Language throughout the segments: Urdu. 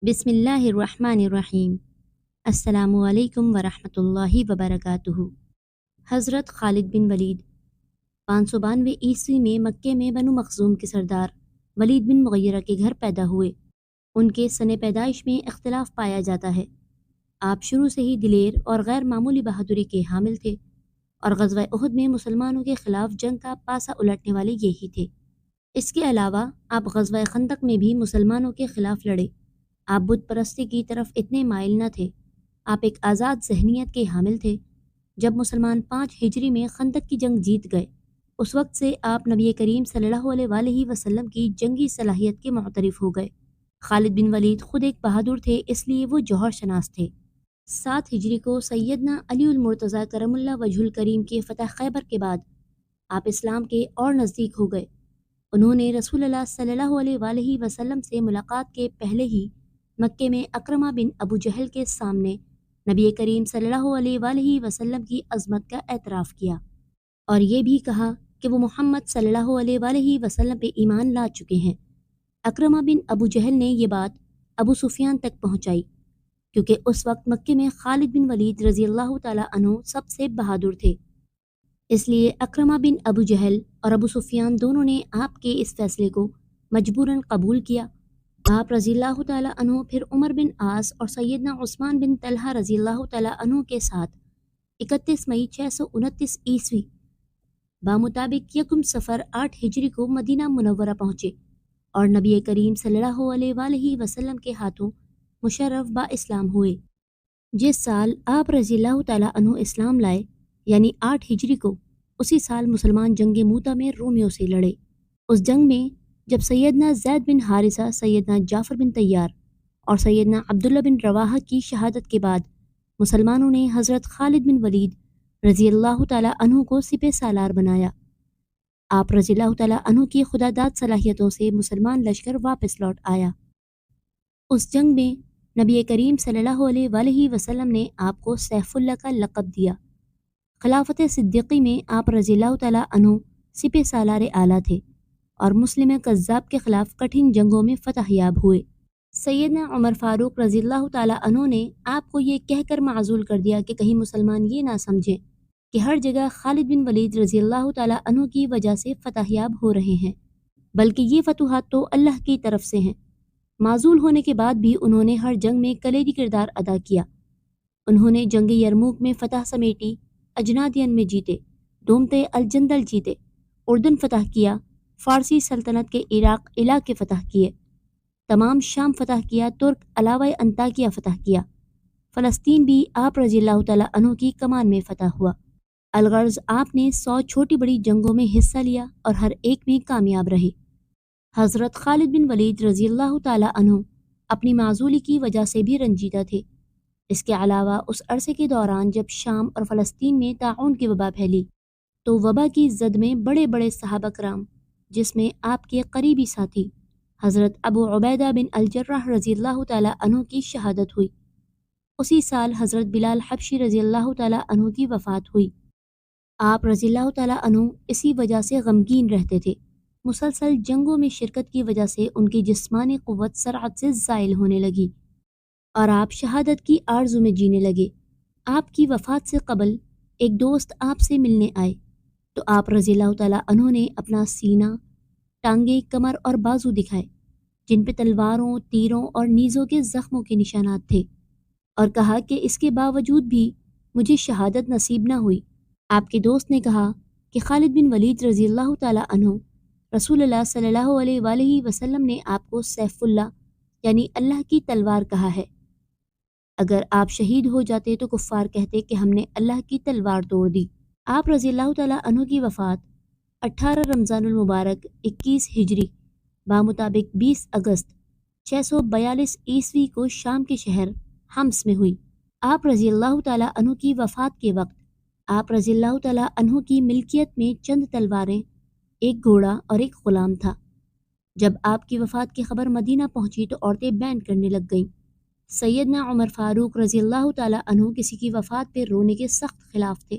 بسم اللہ الرحمن الرحیم۔ السلام علیکم ورحمۃ اللہ وبرکاتہ۔ حضرت خالد بن ولید 592 عیسوی میں مکے میں بنو مخزوم کے سردار ولید بن مغیرہ کے گھر پیدا ہوئے۔ ان کے سن پیدائش میں اختلاف پایا جاتا ہے۔ آپ شروع سے ہی دلیر اور غیر معمولی بہادری کے حامل تھے اور غزوہ احد میں مسلمانوں کے خلاف جنگ کا پاسا الٹنے والے یہی تھے۔ اس کے علاوہ آپ غزوہ خندق میں بھی مسلمانوں کے خلاف لڑے۔ آپ بت پرستی کی طرف اتنے مائل نہ تھے۔ آپ ایک آزاد ذہنیت کے حامل تھے۔ جب مسلمان 5 ہجری میں خندق کی جنگ جیت گئے، اس وقت سے آپ نبی کریم صلی اللہ علیہ وآلہ وسلم کی جنگی صلاحیت کے معترف ہو گئے۔ خالد بن ولید خود ایک بہادر تھے، اس لیے وہ جوہر شناس تھے۔ 7 ہجری کو سیدنا علی المرتضیٰ کرم اللہ وجہ الکریم کے فتح خیبر کے بعد آپ اسلام کے اور نزدیک ہو گئے۔ انہوں نے رسول اللہ صلی اللہ علیہ وآلہ وسلم سے ملاقات کے پہلے ہی مکے میں اکرمہ بن ابو جہل کے سامنے نبی کریم صلی اللہ علیہ وآلہ وسلم کی عظمت کا اعتراف کیا اور یہ بھی کہا کہ وہ محمد صلی اللہ علیہ وآلہ وسلم پہ ایمان لا چکے ہیں۔ اکرمہ بن ابو جہل نے یہ بات ابو سفیان تک پہنچائی، کیونکہ اس وقت مکے میں خالد بن ولید رضی اللہ تعالیٰ عنہ سب سے بہادر تھے۔ اس لیے اکرمہ بن ابو جہل اور ابو سفیان دونوں نے آپ کے اس فیصلے کو مجبوراً قبول کیا۔ آپ رضی اللہ تعالیٰ عنہ پھر عمر بن عاص اور سیدنا عثمان بن طلحہ رضی اللہ تعالیٰ عنہ کے ساتھ 31 مئی 629 عیسوی بمطابق یکم صفر 8 ہجری کو مدینہ منورہ پہنچے اور نبی کریم صلی اللہ علیہ وآلہ وسلم کے ہاتھوں مشرف با اسلام ہوئے۔ جس سال آپ رضی اللہ تعالیٰ عنہ اسلام لائے، یعنی 8 ہجری کو، اسی سال مسلمان جنگ موتا میں رومیوں سے لڑے۔ اس جنگ میں جب سیدنا زید بن حارثہ، سیدنا جعفر بن طیار اور سیدنا عبداللہ بن رواحہ کی شہادت کے بعد مسلمانوں نے حضرت خالد بن ولید رضی اللہ تعالیٰ عنہ کو سپہ سالار بنایا۔ آپ رضی اللہ تعالیٰ عنہ کی خداداد صلاحیتوں سے مسلمان لشکر واپس لوٹ آیا۔ اس جنگ میں نبی کریم صلی اللہ علیہ وآلہ وسلم نے آپ کو سیف اللہ کا لقب دیا۔ خلافت صدیقی میں آپ رضی اللہ تعالیٰ عنہ سپہ سالار اعلیٰ تھے اور مسلم کذاب کے خلاف کٹھن جنگوں میں فتح یاب ہوئے۔ سیدنا عمر فاروق رضی اللہ تعالیٰ عنہ نے آپ کو یہ کہہ کر معزول کر دیا کہ کہیں مسلمان یہ نہ سمجھیں کہ ہر جگہ خالد بن ولید رضی اللہ تعالیٰ عنہ کی وجہ سے فتح یاب ہو رہے ہیں، بلکہ یہ فتوحات تو اللہ کی طرف سے ہیں۔ معزول ہونے کے بعد بھی انہوں نے ہر جنگ میں کلیدی کردار ادا کیا۔ انہوں نے جنگ یرموک میں فتح سمیٹی، اجنادین میں جیتے، دومتے الجندل جیتے، اردن فتح کیا، فارسی سلطنت کے عراق علاقے فتح کیے، تمام شام فتح کیا، ترک علاوہ انطاکیہ فتح کیا، فلسطین بھی آپ رضی اللہ تعالیٰ عنہ کی کمان میں فتح ہوا۔ الغرض آپ نے 100 چھوٹی بڑی جنگوں میں حصہ لیا اور ہر ایک میں کامیاب رہے۔ حضرت خالد بن ولید رضی اللہ تعالیٰ عنہ اپنی معزولی کی وجہ سے بھی رنجیدہ تھے۔ اس کے علاوہ اس عرصے کے دوران جب شام اور فلسطین میں طاعون کی وبا پھیلی تو وبا کی زد میں بڑے بڑے صحابہ کرام، جس میں آپ کے قریبی ساتھی حضرت ابو عبیدہ بن الجراح رضی اللہ تعالیٰ عنہ کی شہادت ہوئی۔ اسی سال حضرت بلال حبشی رضی اللہ تعالیٰ عنہ کی وفات ہوئی۔ آپ رضی اللہ تعالیٰ عنہ اسی وجہ سے غمگین رہتے تھے۔ مسلسل جنگوں میں شرکت کی وجہ سے ان کی جسمانی قوت سرعت سے زائل ہونے لگی اور آپ شہادت کی آرزو میں جینے لگے۔ آپ کی وفات سے قبل ایک دوست آپ سے ملنے آئے تو آپ رضی اللہ تعالیٰ عنہ نے اپنا سینہ، ٹانگیں، کمر اور بازو دکھائے، جن پہ تلواروں، تیروں اور نیزوں کے زخموں کے نشانات تھے، اور کہا کہ اس کے باوجود بھی مجھے شہادت نصیب نہ ہوئی۔ آپ کے دوست نے کہا کہ خالد بن ولید رضی اللہ تعالیٰ عنہ، رسول اللہ صلی اللہ علیہ وآلہ وسلم نے آپ کو سیف اللہ یعنی اللہ کی تلوار کہا ہے۔ اگر آپ شہید ہو جاتے تو کفار کہتے کہ ہم نے اللہ کی تلوار توڑ دی۔ آپ رضی اللہ تعالیٰ عنہ کی وفات 18 رمضان المبارک 21 ہجری بمطابق 20 اگست 642 عیسوی کو شام کے شہر حمص میں ہوئی۔ آپ رضی اللہ تعالیٰ عنہ کی وفات کے وقت آپ رضی اللہ تعالیٰ عنہ کی ملکیت میں چند تلواریں، ایک گھوڑا اور ایک غلام تھا۔ جب آپ کی وفات کی خبر مدینہ پہنچی تو عورتیں بین کرنے لگ گئیں۔ سیدنا عمر فاروق رضی اللہ تعالیٰ عنہ کسی کی وفات پہ رونے کے سخت خلاف تھے،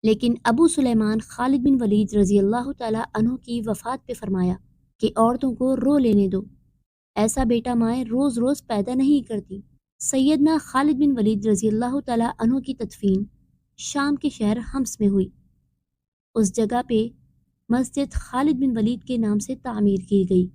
لیکن ابو سلیمان خالد بن ولید رضی اللہ تعالیٰ عنہ کی وفات پہ فرمایا کہ عورتوں کو رو لینے دو، ایسا بیٹا مائیں روز روز پیدا نہیں کرتی۔ سیدنا خالد بن ولید رضی اللہ تعالیٰ عنہ کی تدفین شام کے شہر حمص میں ہوئی۔ اس جگہ پہ مسجد خالد بن ولید کے نام سے تعمیر کی گئی۔